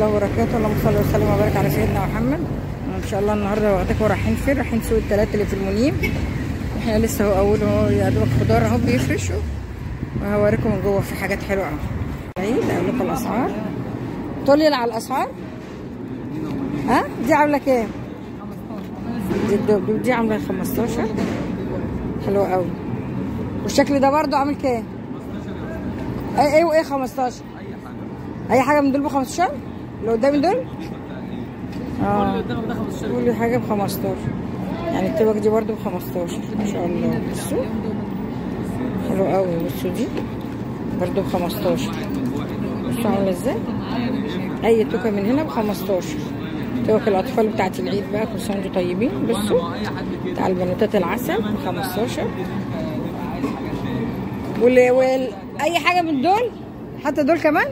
الله وبركاته. اللهم صل وسلم وبارك على سيدنا محمد. ان شاء الله النهارده واخداكم رايحين فين؟ رايحين سوق الثلاثه اللي في المنيب. احنا لسه هو اول اهو يا دوبك خضار اهو بيفرشوا، وهوريكم من جوه في حاجات حلوه قوي. اقول لكم الاسعار. تقولي على الاسعار. ها دي عامله كام؟ دي الدبدوب دي عامله 15. حلوه قوي. والشكل ده برضو عامل كام؟ ايه وايه 15؟ اي حاجه من دول ب 15؟ اللي قدامي دول؟ كل حاجه ب 15. يعني التبك دي برضو ب 15 ما شاء الله. بصوا حلو قوي. بصوا دي برضو ب 15. بصوا عامله ازاي. اي توكه من هنا ب 15. توك الاطفال بتاعت العيد بقى، كل سنه وانتم طيبين. بصوا بتاع البنوتات العسل ب 15. اي حاجه من دول حتى دول كمان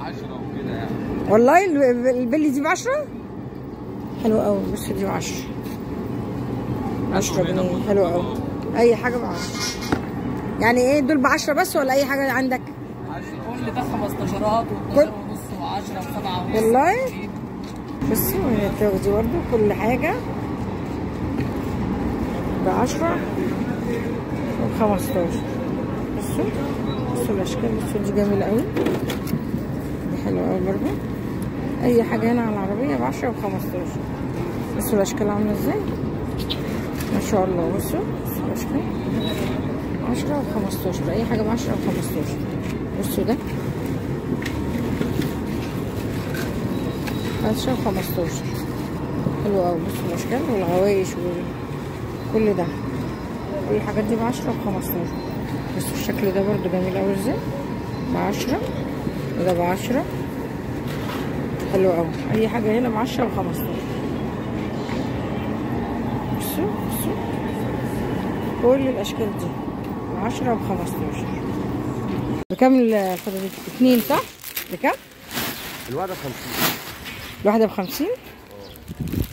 10 وكده يعني. والله البلي دي ب 10. حلوه قوي. بصوا دي ب 10. 10 جنيه. حلوه قوي. اي حاجه ب 10. يعني ايه دول ب 10 بس ولا اي حاجه عندك؟ 10 كل ده 15 و12 ونص و10 و7 ونص. والله بصوا هي دي برضه كل حاجه ب 10 و 15. بصوا الاشكال. بصوا دي جميله قوي. دي حلوه قوي برضه. اي حاجه هنا على العربيه ب 10 و 15. بصوا الاشكال عامله ازاي ما شاء الله. بصوا الاشكال 10 و 15. اي حاجه ب 10 و 15. بصوا ده 10 و 15. حلو قوي. بصوا الاشكال والغوايش وكل ده. كل الحاجات دي ب 10 و 15. بصوا الشكل ده برضو جميل قوي ازاي ب 10 وده ب 10. حلو قوي. اي حاجه هنا ب 10 و 15. بصوا كل الاشكال دي ب 10 و 15. بكام الفضه دي؟ 2 صح؟ بكام؟ الواحده ب 50. الواحده ب 50.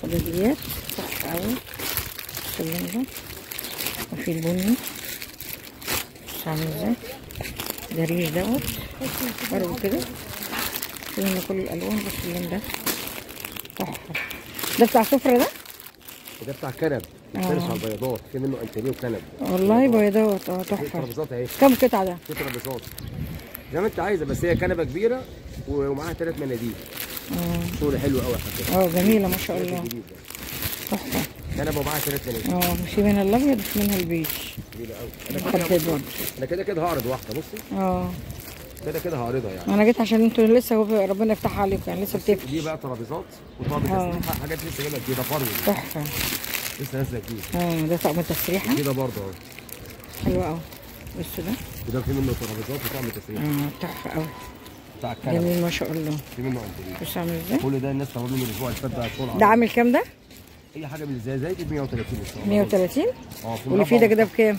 فضليات تحفه قوي. بصوا ده وفي البني عامل ازاي. ده ريش دوت برضه كده. في منه كل الالوان. بص اللون ده تحفه. ده بتاع سفره ده؟ ده بتاع كنب. بيتفرش على البياضات. في منه انتريه وكنب. والله بياضات. تحفه. ترابيزات اهي. كام قطعه ده؟ ترابيزات زي ما انت عايزه، بس هي كنبه كبيره ومعاها 3 مناديل. شغل حلو قوي يا حاج. جميله ما شاء الله. تحفه. كنبه ومعاها 3 مناديل. في منها الابيض وفي منها البيج. جميله قوي. انا كده هعرض واحده. بصي كده هعرضها يعني. انا جيت عشان انتوا لسه ربنا يفتحها عليكم يعني لسه بتفتح. دي بقى ترابيزات وطقم تسريحه. حاجات لسه جايبه جديده فرو. تحفه. لسه نازله جديد. ده طقم تسريحه كده برضه اهو. حلو قوي. بصوا ده. وده في منه ترابيزات وطقم تسريحه. تحفه قوي. بتاع الكنبه. جميل ما شاء الله. في منه انتريه. بص عامل ازاي. كل ده الناس طلبوا مني الاسبوع اللي فات ده طول. ده عامل كام ده؟ اي حاجه من زي دي ب 130 ان شاء الله. 130. واللي في ده كده بكام؟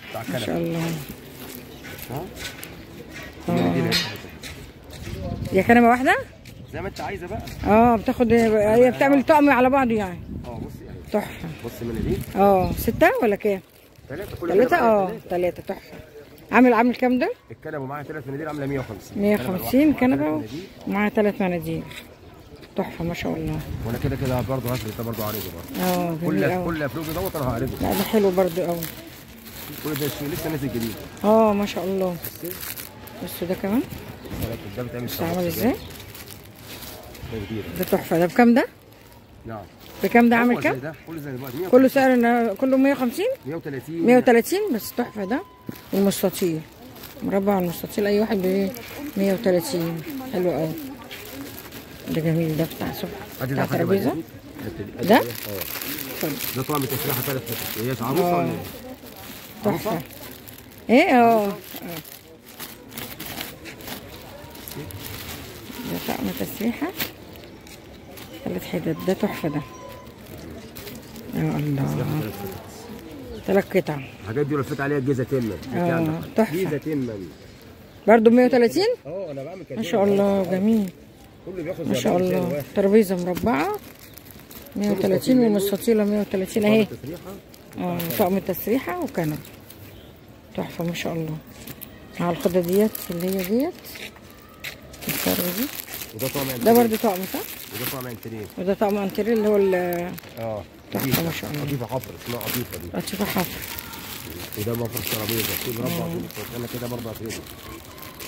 بتاع الكنبه ما شاء الله. ها؟ يا كنبه واحده؟ زي ما انت عايزه بقى. بتاخد هي بتعمل طقم على بعضه يعني. بصي اهي. تحفه. بصي مناديل. 6 ولا كام؟ 3. 3 تحفه. عامل كام ده؟ الكنبه ومعاها 3 مناديل عامله 150. 150 كنبه ومعاها 3 مناديل. تحفه ما شاء الله. وانا كده برضه هشري ده برضه عارضه برضه. كل فلوس دوت انا هعرضه. لا ده حلو برضه قوي. كل ده لسه نازل جديد. ما شاء الله. بصوا ده كمان. ده بتعمل عامل ازاي؟ ده كبير. ده تحفه. ده بكام ده؟ نعم. بكام ده؟ عامل كام؟ كله زي دلوقتي. كله سعر كله 150؟ 130. 130 بس تحفه. ده المستطيل مربع المستطيل اي واحد ب 130. حلو قوي. ده جميل. ده بتاع سفره بتاع ترابيزه. ده؟ ده طقم تسريحه 3 حتت. هي عروسه ولا ايه؟ تحفه. ايه ده طقم تسريحه 3 حتت. ده تحفه. ده يا الله. 3 قطع. الحاجات دي لفيت عليها الجيزه تمن. تحفه. جيزه تمن برضه 130. انا بعمل كده ما شاء الله. جميل كله بياخد ما شاء الله. ترابيزه مربعه 130 ومستطيله 130 اهي. طقم تسريحه وكنب. تحفه ما شاء الله. مع الخدة ديت اللي هي ديت الفرو دي وده طقم انتريه. ده برضه طقم صح؟ وده طقم انتريه. وده طقم انتريه اللي هو قطيفه ما شاء الله. قطيفه حفر اسمها قطيفه دي. قطيفه حفر. وده مفرش ترابيزه في مربع انا كده برضه هتريده.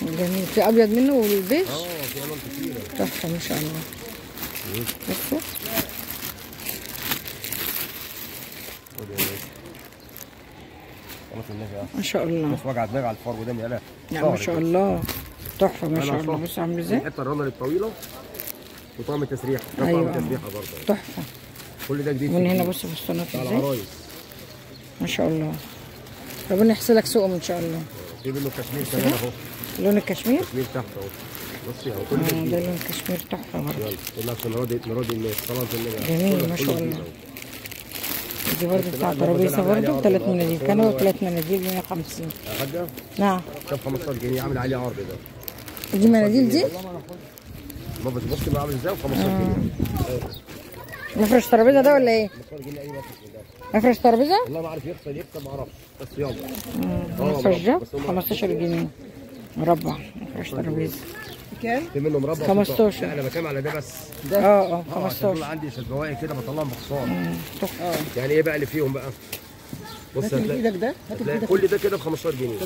جميل. في ابيض منه والبيج. في الوان كتيره. تحفه ما شاء الله. بصوا ما شاء الله. بس وجع دماغ على الفرو ده يالا. لا ما شاء الله تحفه ما شاء الله. بص عامل ازاي. الحته الرنر الطويله وطعم التسريحه. ده أيوة. طعم التسريحه برضه تحفه. كل ده جديد. من هنا بص فستانات ازاي العرايس ما شاء الله. ربنا يحسلك سوقهم ان شاء الله. في منه كشمير كمان اهو. لون الكشمير. كشمير تحت اهو. بصي اهو كل ده ده لون الكشمير تحفه برضه. يلا قلنا عشان نراضي الناس. خلاص جميل ما شاء الله. دي برضه بتاع ترابيزه برضه 3 مناديل. كانوا 3 مناديل ب 150. يا حاجه نعم. كام 15 جنيه عامل عليه عرض ده. دي مناديل دي؟ بابا بص بقى عامل ازاي ب 15 جنيه. مفرش ترابيزه ده ولا ايه؟ 15 جنيه اي مفرش ده. مفرش ترابيزه؟ والله ما عارف يخسر يكسب ما اعرفش بس يلا. المفرش ده 15 جنيه مربع مفرش ترابيزه. كام؟ في منه مربع 15. لا انا بكام على ده بس. ده 15. عندي شبواقي كده بطلعهم بخساره. تحفه. يعني ايه بقى اللي فيهم بقى؟ بص هتلاقي ايدك ده هتلاقي كل ده كده ب 15 جنيه.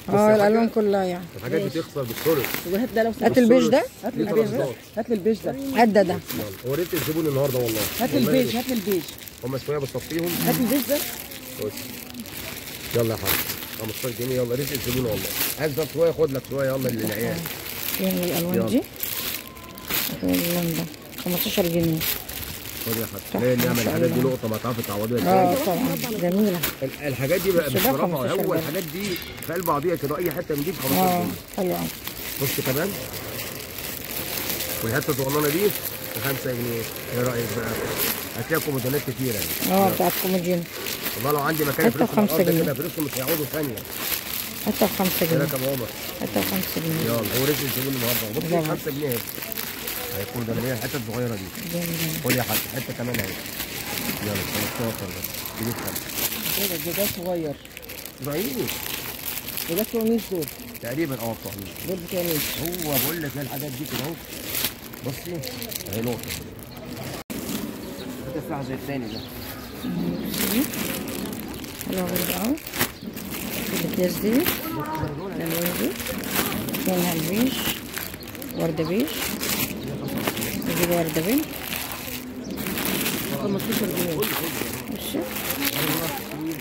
بصي الالوان كلها يعني. الحاجات دي بتخسر بالثلث. وهات ده لو سمحت. هات البيج ده. هات لي البيج ده. هات لي البيج ده. هات ده. وريت الزبون النهارده والله. هات لي البيج. هات لي البيج. هم شويه بصفيهم. هات لي البيج ده. بص يلا يا حاج 15 جنيه يلا رزق الزبون والله. عايز ده شويه خد لك شويه يلا للعيال. فين الالوان دي؟ اللون ده 15 جنيه. خد يا حاج. ليه نعمل الحاجات دي لقطه ما تعرفي تعوضيها ازاي؟ طبعا جميله. الحاجات دي بقى بصراحه هو الحاجات دي في قلب بعضيها كده اي حته بنجيب 15 جنيه. حلو قوي. بص كمان والحته الصغننه دي ب 5 جنيه. ايه رايك بقى؟ هتلاقي كومودينات كتيره يعني. بتاعت كومودين. والله لو عندي مكان حته ب 5 جنيه كده فلوسهم مش هيقعدوا ثانيه. حته ب 5 جنيه. كده كام عمر؟ حته ب 5 جنيه. يلا هو رزق الزبون النهارده. بص 5 جنيه اهي. هيكون ده اللي هي الحته الصغيره دي. خد يا حاج حته كمان اهي. يلا 15 بس. جيب 5. ده صغير. صغيرين. وده بتوع ميس دول. تقريبا بتوع ميس. دول بتوع ميس. هو بقول لك ايه الحاجات دي كده اهو. بصي اهي نقطه. هتفتح زي الثاني ده. حلوه برضه قوي. الاكياس دي الالوان دي لونها البيج ورده بيج. دي ورده بيج 15 جنيه. ماشي.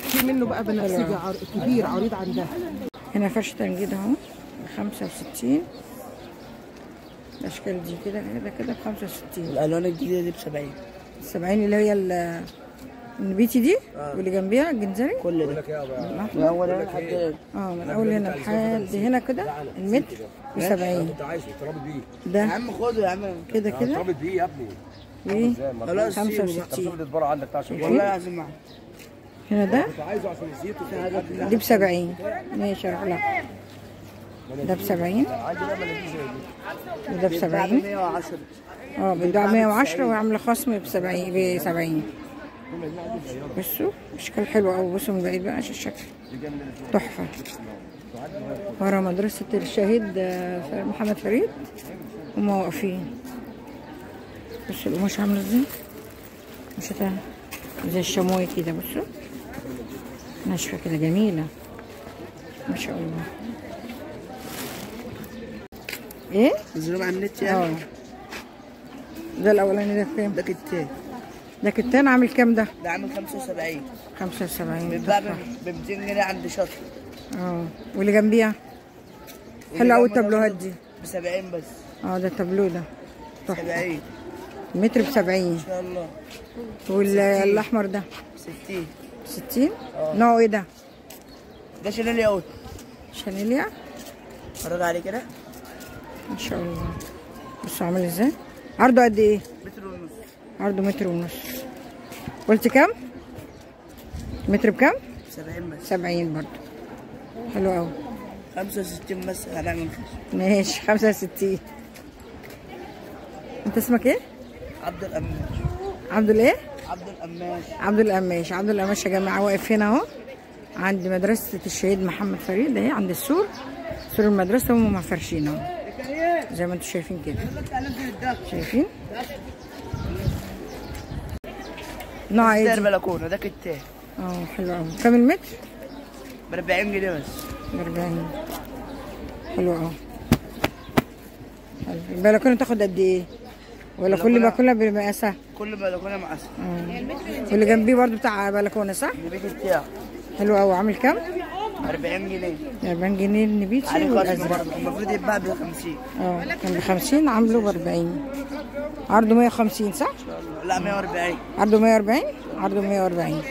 في منه بقى بنفسجي كبير عريض عن ده. هنا فرش تنجيد اهو ب 65. الاشكال دي كده ب 65. الالوان الجديده دي ب 70. 70 اللي هي النبيتي دي واللي جنبيها الجنزري. كل ده من اول هنا لحد من اول هنا لحد هنا كده المتر ب 70. انت عايزه ترابط بيه. ده يا عم خده يا عم كده ترابط بيه يا ابني. ايه خلاص 65. الدبار عندك بتاع شغل. والله العظيم معاك. هنا ده انت عايزه عشان نسيته. دي ب 70. ماشي اروح لك. ده ب 70 عندي بقى مناديل زي دي. وده ب 70. 110. بتباع 110 وعامله خصم ب 70. بصوا اشكال حلوه قوي. بصوا من بعيد بقى الشكل تحفه. ورا مدرسه الشهيد محمد فريد هم واقفين. بصوا القماش عامله ازاي. قماشتها زي الشموي كده. بصوا ناشفه كده جميله ما شاء الله. ايه نزلوا على النت يعني. ده الاولاني ده بكام؟ ده كتان. ده كتان عامل كام ده؟ ده عامل 75. 75 بيتباع ب 200 جنيه عند شطر. واللي جنبيها حلو قوي التابلوهات دي ب 70 بس. ده التابلو ده تحفه. 70 متر ب 70 ان شاء الله. والاحمر ده 60. 60 نوعه ايه ده؟ ده شانيليا اوت. شانيليا. اتفرج عليه كده ان شاء الله. بصوا عامل ازاي. عرضه قد ايه؟ متر ونص. عرضه متر ونص. قلت كام؟ متر بكام؟ 70 بس. 70 برضه. حلو قوي. 65 بس هنعمل خشب. ماشي 65. انت اسمك ايه؟ عبد القماش. عبد الايه؟ عبد القماش. عبد القماش. عبد القماش يا جماعه واقف هنا اهو عند مدرسه الشهيد محمد فريد اهي عند السور. سور المدرسه هم مفرشين اهو. زي ما انتم شايفين كده. شايفين نوع ايه سعر دي؟ بلكونه ده كتاب حلو قوي. كام المتر؟ ب 40 جنيه بس. ب 40. حلو قوي. البلكونه تاخد قد ايه؟ ولا كل بلكونه بمقاسها؟ كل بلكونه مقاسها. واللي جنبيه برضو بتاع بلكونه صح؟ النبيتي بتاعه حلو قوي. عامل كام؟ 40 جنيه. 40 جنيه النبيتي عليه خصم والازرق. برضه المفروض يتباع ب 50. كان ب 50 عامله ب 40. عرضه 150 صح؟ لا 140. عرضه 140؟ عرضه 140.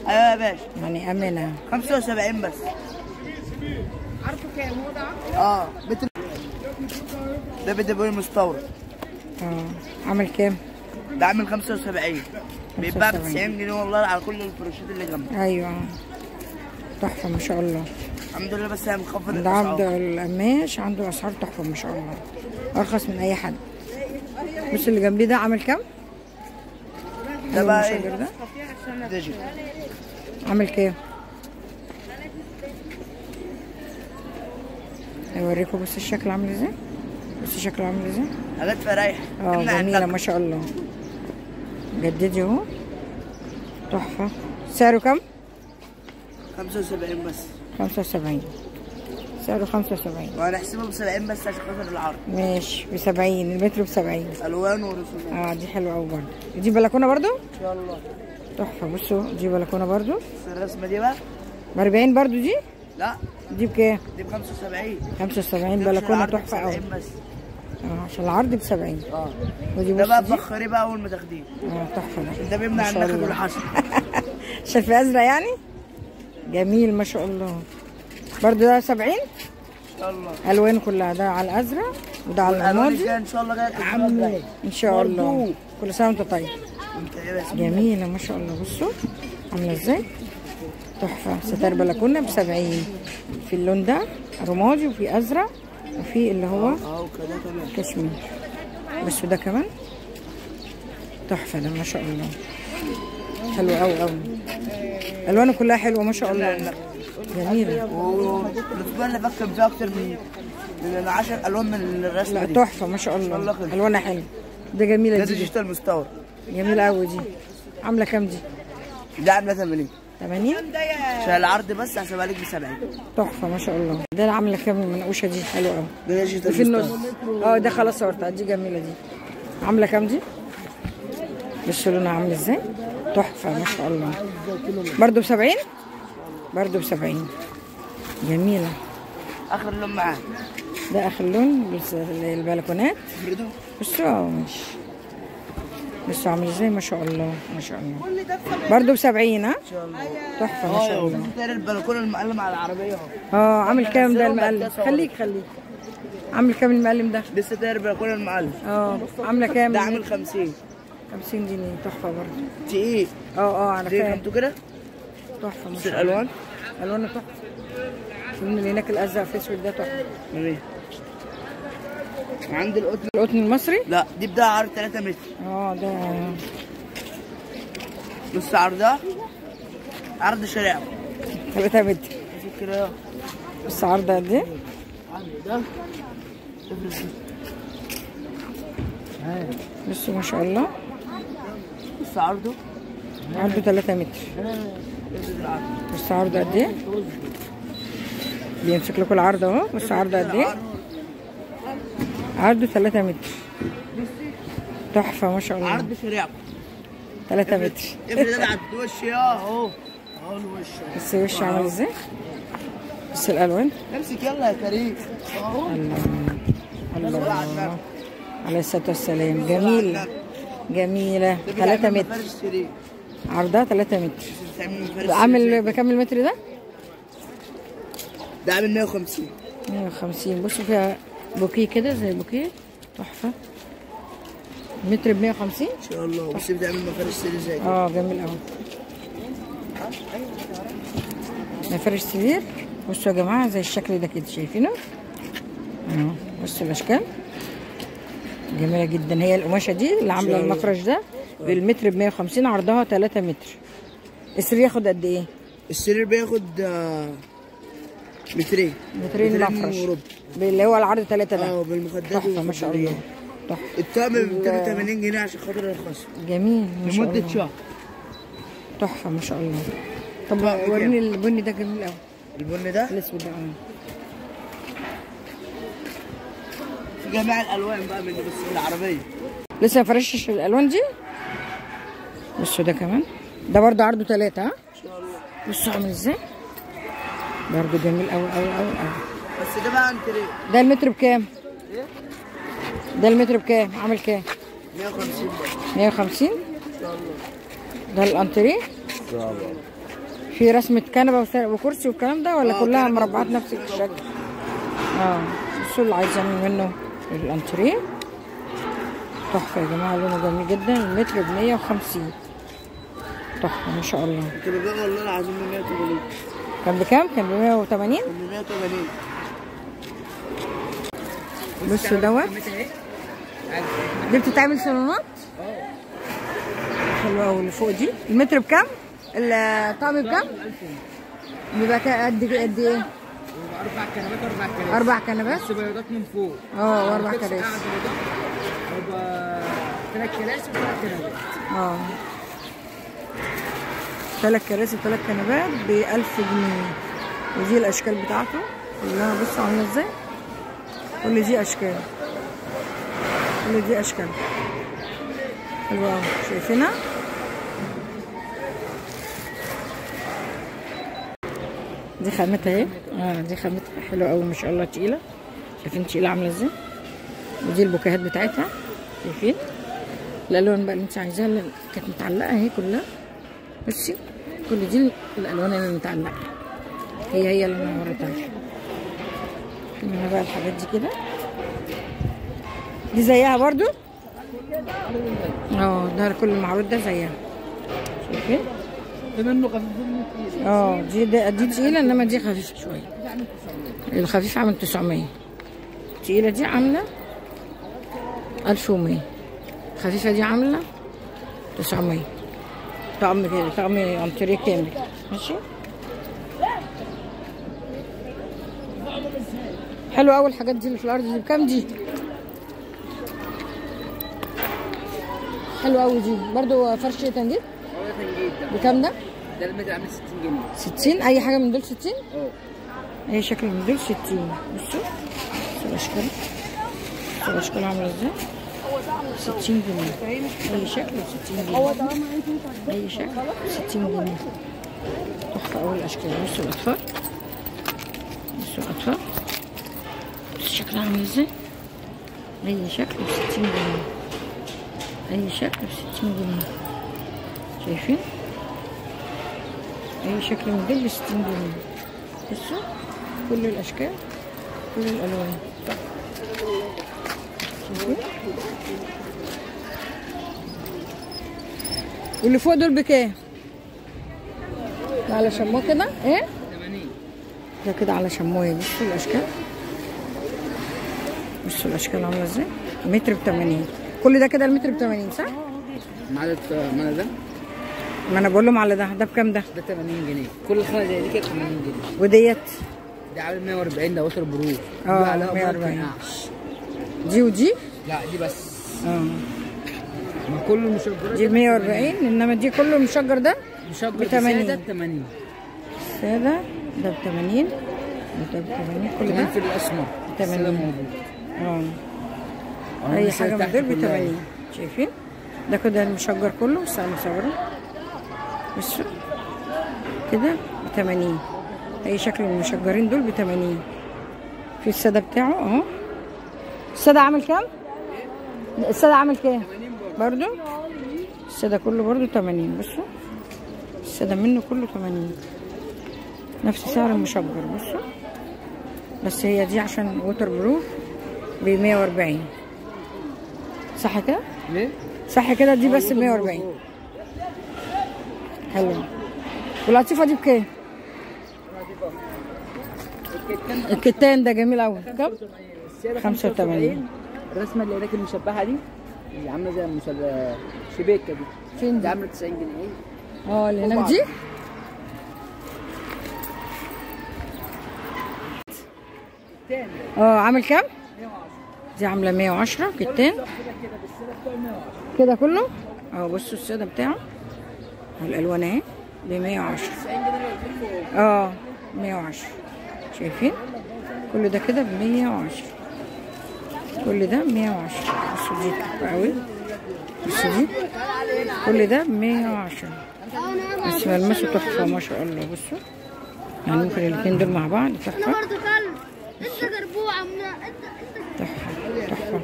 ايوه يا باشا. يعني امنه. 75 بس. عارفه كام هو ده؟ متر. ده بدبوي مستورد. عامل كام؟ ده عامل 75. بيتباع ب 90 جنيه والله على كل الفروشات اللي جنبه. ايوه تحفه ما شاء الله. الحمد لله بس هي مخفض ده عبد القماش عنده اسعار تحفه ما شاء الله، ارخص من اي حد. بص اللي جنبيه ده عامل كام؟ ده بقى المشجر ايه؟ ده ديجيت. عامل كام؟ هوريكم بس الشكل عامل ازاي. بص شكله عامل ازاي. حاجات فرايح. جميله ما شاء الله. جددي اهو تحفه. سعره كام؟ 75 بس. 75. سعره 75. وهنحسبه ب 70 بس عشان خاطر العرض. ماشي ب 70 المتر ب 70. الوان ورسومات. دي حلوه قوي برضه. دي بلكونه برضه؟ ان شاء الله. تحفه. بصوا دي بلكونه برضه. الرسمه دي بقى ب 40 برضه دي؟ لا دي بكام؟ دي ب 75. 75 بلكونه تحفه قوي. بس. عشان العرض ب 70. ودي ده بص بقى دي تبخريه بقى اول ما تاخديه. تحفه ده. ده بيمنع النخل والحشر. عشان في ازرق يعني؟ جميل ما شاء الله. برضه ده 70؟ ان شاء الله. الوان كلها، ده على الازرق وده على الرمادي. ان شاء الله جاي ان شاء الله. كل سنه وانت طيب. انت ايه بس. جميله ما شاء الله. بصوا عامله ازاي تحفه. ستار بلكونه ب 70 في اللون ده رمادي وفي ازرق وفي اللي هو وكده كمان كشمير. بس ده كمان تحفه ده ما شاء الله. حلو قوي قوي. الوانه كلها حلوه ما شاء الله. جميله. والفبان بكتب فيها اكتر من 10 الوان من الرسمه لا دي. تحفه ما شاء الله. الوانها حلوه. ده جميله ده دي. ديجيتال مستورد. جميله قوي دي. عامله كام دي؟ ده عامله 80. 80 عشان العرض بس هسيبها لك ب 70. تحفه ما شاء الله. ده عامله كام المنقوشه دي؟ حلوه قوي. ده ديجيتال في النص. ده خلاص صورتها. دي جميله دي. عامله كام دي؟ بصوا لونها عامل ازاي. تحفه ما شاء الله. برضه ب 70؟ برضه ب 70. جميله. اخر لون معاه. ده اخر لون. بس البلكونات بصوا ماشي. بصوا عامل ازاي ما شاء الله ما شاء الله. برضه ب 70 ان شاء الله. تحفه ما شاء الله. ده البلكونه المقلم على العربيه اهو. عامل كام ده المقلم؟ خليك. عامل كام المقلم ده؟ لسه ده البلكونه المقلم. عامله كام؟ ده عامل 50. 50 جنيه. تحفه برضه. تقيل. على زي فكره فهمتوا كده؟ تحفه ما بس شاء الله. الالوان الوانه تحفه. من اللي هناك الازرق في اسود ده تحفه. جميل. عندي القطن المصري؟ لا دي بتاع عرض 3 متر. ده بص عرضها عرض شارع 3 متر. كده. بص عرضها قد ايه؟ ده بصوا ما شاء الله. بص عرضه 3 متر. بص عرضه قد ايه؟ بيمسك لكم العرض اهو. بص عرضه قد ايه؟ عرضه 3 متر. تحفه ما شاء الله. عرض شارع 3 متر. افرض انا على الوش اهو الوش. بس وشه عامل ازاي؟ بس الالوان. امسك يلا يا كريم اهو. الله عليه الصلاه والسلام. جميله 3 متر. عرضها 3 متر. عامل بكام المتر ده؟ ده عامل 150. 150. بصوا فيها بوكيه كده زي بوكيه تحفه. متر ب 150 ان شاء الله. بص ده عامل مفارش سرير زي جميل قوي. مفارش سرير. بصوا يا جماعه زي الشكل ده كده شايفينه بصوا الاشكال جميله جدا. هي القماشه دي اللي عامله المفرش ده بالمتر ب 150. عرضها 3 متر. السرير ياخد قد ايه؟ السرير بياخد مترين مترين مفرش اللي هو العرض 3 ده. بالمخدات تحفه ما شاء الله. تحفه. الطقم ب 280 جنيه عشان خاطر الخصم جميل ما شاء الله. لمده شهر. تحفه ما شاء الله. طب وريني البني ده جميل قوي. البني ده الاسود ده في جميع الالوان بقى من بس العربيه. لسه ما فرشش الالوان دي. بصوا ده كمان ده برضه عرضه 3 ها. ان شاء الله. بصوا عامل ازاي برضه جميل قوي قوي قوي قوي. بس ده بقى انتريه. ده المتر بكام؟ ده المتر بكام؟ عامل كام؟ 150 بقى. 150 ان شاء الله. ده الانتريه. ان شاء الله. في رسمة كنبة وكرسي والكلام ده ولا كلها مربعات نفس الشكل؟ بصوا اللي عايز يعمل منه الانتريه. تحفة يا جماعة لونه جميل جدا. المتر ب 150. تحفة ما شاء الله. كنت ببيع والله العظيم ب 180. كان بكام؟ كان ب 180؟ كان ب 180. بصوا دوت دي بتتعمل صالونات؟ حلوة أوي اللي فوق دي. المتر بكام؟ الطقم بكام؟ بيبقى قد ايه؟ 4 كنبات 4 كنبات بس بيضات من فوق. و4 كراسي. يبقى 3 كراسي و3 كنبات. 3 كراسي و3 كنبات ب 1000 جنيه. ودي الاشكال بتاعته كلها. بصوا عامله ازاي. كل دي اشكال. كل دي اشكال حلوه قوي. شايفينها؟ دي خامتها اهي. دي خامتها حلوه قوي ما شاء الله. تقيله. شايفين تقيله عامله ازاي. ودي البوكيهات بتاعتها. شايفين الالوان بقى اللي انت عايزاها اللي كانت متعلقه اهي كلها. بصي كل دي الالوان اللي متعلقه هي اللي انا وريتها. هنا بقى الحاجات دي كده. دي زيها برضو. ده كل المعروض ده زيها. شايفين ده منه خفيف. دي تقيله انما دي خفيفه شويه. الخفيفه عامله 900. التقيله دي عامله 1100. الخفيفه دي عامله 900. طقم انتريه كامل. ماشي. حلو قوي الحاجات دي اللي في الارض دي. بكام دي؟ حلو قوي دي برضو. فرش تنجيد. بكام ده؟ ده المتر عامل 60 جنيه. 60 اي حاجه من دول 60؟ اي شكل من دول 60. بصوا الاشكال. الاشكال عامله ازاي. 60 جنيه. اي شكل 60 جنيه. اي شكل 60 جنيه. تحفه قوي الاشكال. بصوا الاطفال. بصوا الاطفال. بصوا شكلها عامل ازاي. اي شكل ب 60 جنيه. اي شكل ب 60 جنيه. شايفين؟ اي شكل من دول ب 60 جنيه. بصوا كل الاشكال كل الالوان. شايفين؟ واللي فوق دول بكام؟ ده على شموع كده ايه؟ 80. ده كده على شموع. بصوا الاشكال. بصوا الاشكال عامله ازاي. متر ب 80. كل ده كده المتر ب 80 صح؟ ما ده ما انا بقول لهم على ده بكام ده؟ ده 80 جنيه. كل خانه زي دي كده 80 جنيه. وديت دي عامل 140. ده وتر بروف. 140. دي ودي؟ لا دي بس. ما كله مشجر. دي ب 140 انما دي كله مشجر. ده مشجر ب 80. ده ب 80. الساده ده ب 80. ده ب 80. كل ده في الاسمر 80 موجود. اي حاجه من دول ب 80. شايفين؟ ده كده المشجر كله. بس انا مصوره. بصوا كده ب 80. اي شكل من المشجرين دول ب 80. في الساده بتاعه اهو. الساده عامل كام؟ الساده عامل كام؟ برضو الساده كله برضو 80. بصوا الساده منه كله 80. نفس سعر المشجر. بصوا بس هي دي عشان ووتر بروف ب 140 صح كده؟ ليه؟ صح كده. دي بس ب 140. حلو. والقطيفه دي بكام؟ الكتان ده جميل قوي. كام؟ 85. الرسمه اللي هناك المشبهه دي اللي عامله زي شبيكه دي. فين دي عامله 90 جنيه. اللي هناك دي كتان عامل كام؟ 110. دي عامله 110 كتان كده بالسيره بتاعه 110. كده كله. بصوا الساده بتاعه الالوان اهي ب 110. 90 جنيه لو قلت لكم 110. شايفين كل ده كده ب 110. كل ده ب 110. بصوا دي تحفه قوي. بصوا دي كل ده ب 110. بس ملمسه تحفه ما شاء الله. بصوا يعني ممكن الاثنين دول مع بعض تحفه. انا برضه كلب. انت جربوع انت تحفه تحفه تحفه.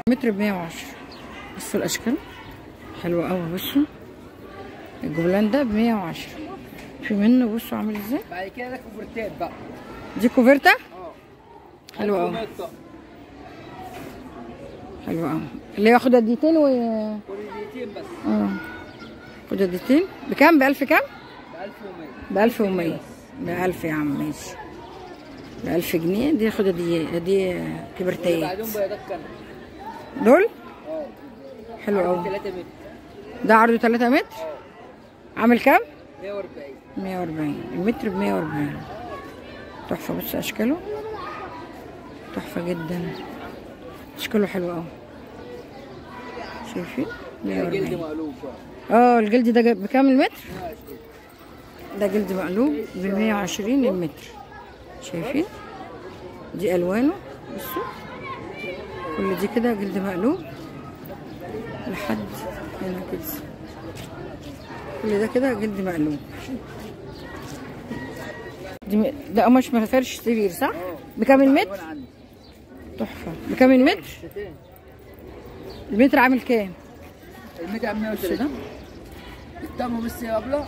متر ب 110. بصوا الاشكال حلوه قوي. بصوا الجولان ده ب 110. في منه بصوا عامل ازاي. بعد كده ده كوفرتات بقى. دي كوفرتا حلوه قوي. حلوه قوي. اللي ياخد دقيقتين و دقيقتين بس. خد دقيقتين بكام؟ ب 1000 كام؟ ب 1100. ب 1000 يا عم ماشي. ب 1000 جنيه دي. خد دي كبرتايات. بعدهم بيضات كام؟ دول حلو قوي. 3 متر. ده عرضه 3 متر. عامل كام؟ 140. 140. المتر ب 140. تحفه. بص اشكاله تحفه جدا. اشكاله حلو قوي. شايفين؟ 140. جلد مقلوب. الجلد ده بكام المتر؟ ده جلد مقلوب ب 120 المتر. شايفين؟ دي الوانه. بصوا كل دي كده جلد مقلوب لحد هنا كده. كل ده كده جلد مقلوب. ده قماش فرش سرير صح؟ بكام المتر؟ تحفه. بكام المتر؟ المتر عامل كام؟ المتر عامل 130. الطقم بس يا ابله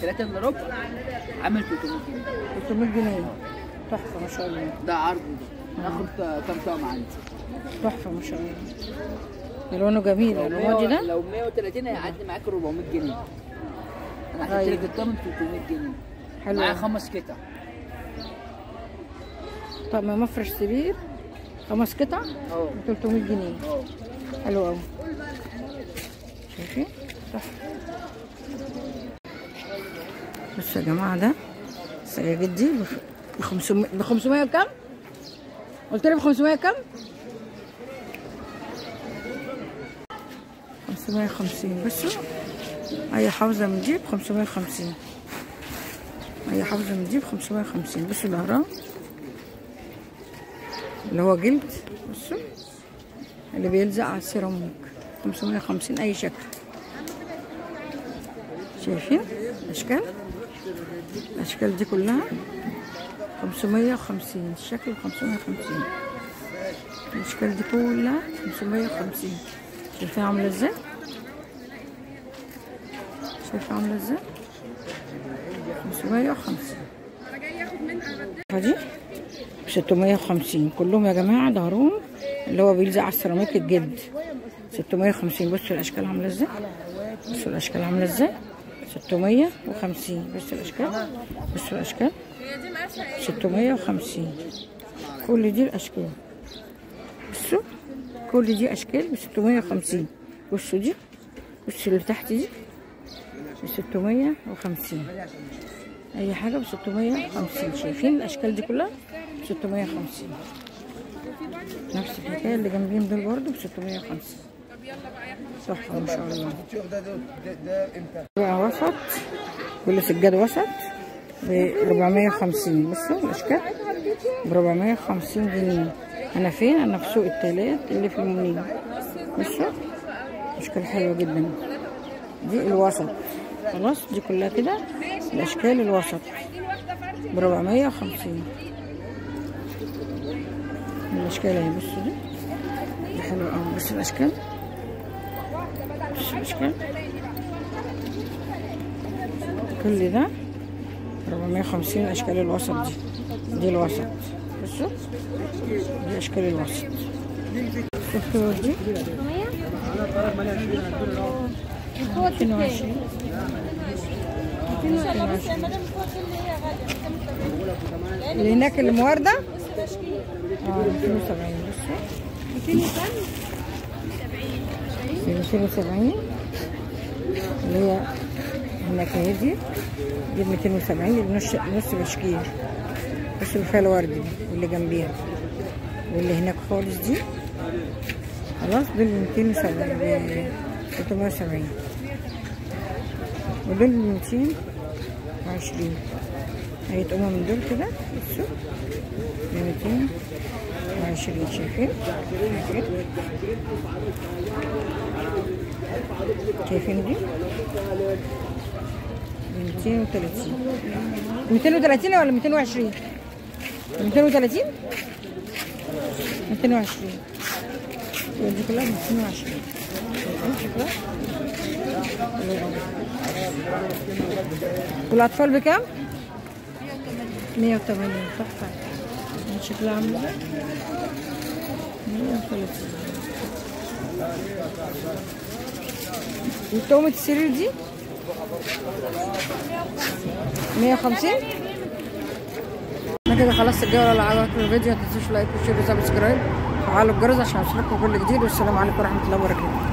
3 الا ربع عامل 300 جنيه. 300 جنيه. تحفه ما شاء الله. ده عرض ده. ناخد كام طقم عندي؟ تحفه ما شاء الله. الوانه جميل. الرمادي ده لو 130 هيعدي معاك 400 جنيه. انا هحط لك الطقم 300 جنيه. حلو. معايا 5 قطع. طب مفرش سرير 5 قطع ب 300 جنيه. حلو قوي. شايفين؟ تحفه. بصوا يا جماعه ده السجاجيد دي ب 500 وكام؟ قلت لي ب 500 كام؟ 550. بصوا اي حوزه من دي ب 550. اي حوزه من دي ب 550. بصوا ظهرها اللي هو جلد. بصوا اللي بيلزق على السيراميك 550 اي شكل. شايفين الاشكال؟ الاشكال دي كلها 550. الشكل 550. الاشكال دي كلها 550. شايفين عامله ازاي؟ شايفه عامله ازاي؟ 550. دي ب 650 كلهم يا جماعه. ظهرهم اللي هو بيلزق على السيراميك الجلد 650. بصوا الاشكال عامله ازاي. بصوا الاشكال عامله ازاي. 650. بصوا الاشكال. بصوا الاشكال 650. كل دي الاشكال. بصوا كل دي اشكال ب 650. بصوا دي. بصوا اللي تحت دي ب 650. اي حاجه ب 650. شايفين الاشكال دي كلها ب 650. نفس الحكايه اللي جنبين دول برضو ب 650. تحفه ما شاء الله. بقى وسط كل سجاد وسط ب 450. بصوا الاشكال ب 450 جنيه. انا فين؟ انا في سوق التلات اللي في المنيب. بصوا اشكال حلوه جدا. دي الوسط خلاص. دي كلها كده الاشكال الوسط ب 450. الاشكال اهي. بصوا دي حلوه قوي. بصوا الاشكال. بصوا الاشكال كل ده 450. اشكال الوسط دي الوسط. بصوا دي اشكال الوسط. شفتوا دي 22. اللي هناك الموردة 270. بصوا 270 اللي هي هناك اهي دي ب 270 دي نص بشكير. بصوا اللي فيها الوردي واللي جنبيها واللي هناك خالص دي خلاص دول 270 ب 370 ودول 220. هيتقوموا من دول كده بصوا ب 220. شايفين؟ شايفين دي 230 230 ولا 220 230 220 دي كلها 220. والاطفال بكام؟ 180. تحفه شكلها عامل ازاي؟ 130. وتومة السرير دي 150. انا كده خلصت الجوله. لو عجبكم الفيديو ما تنسوش لايك وشير وسبسكرايب وفعلوا الجرس عشان يوصلكم كل جديد. والسلام عليكم ورحمه الله وبركاته.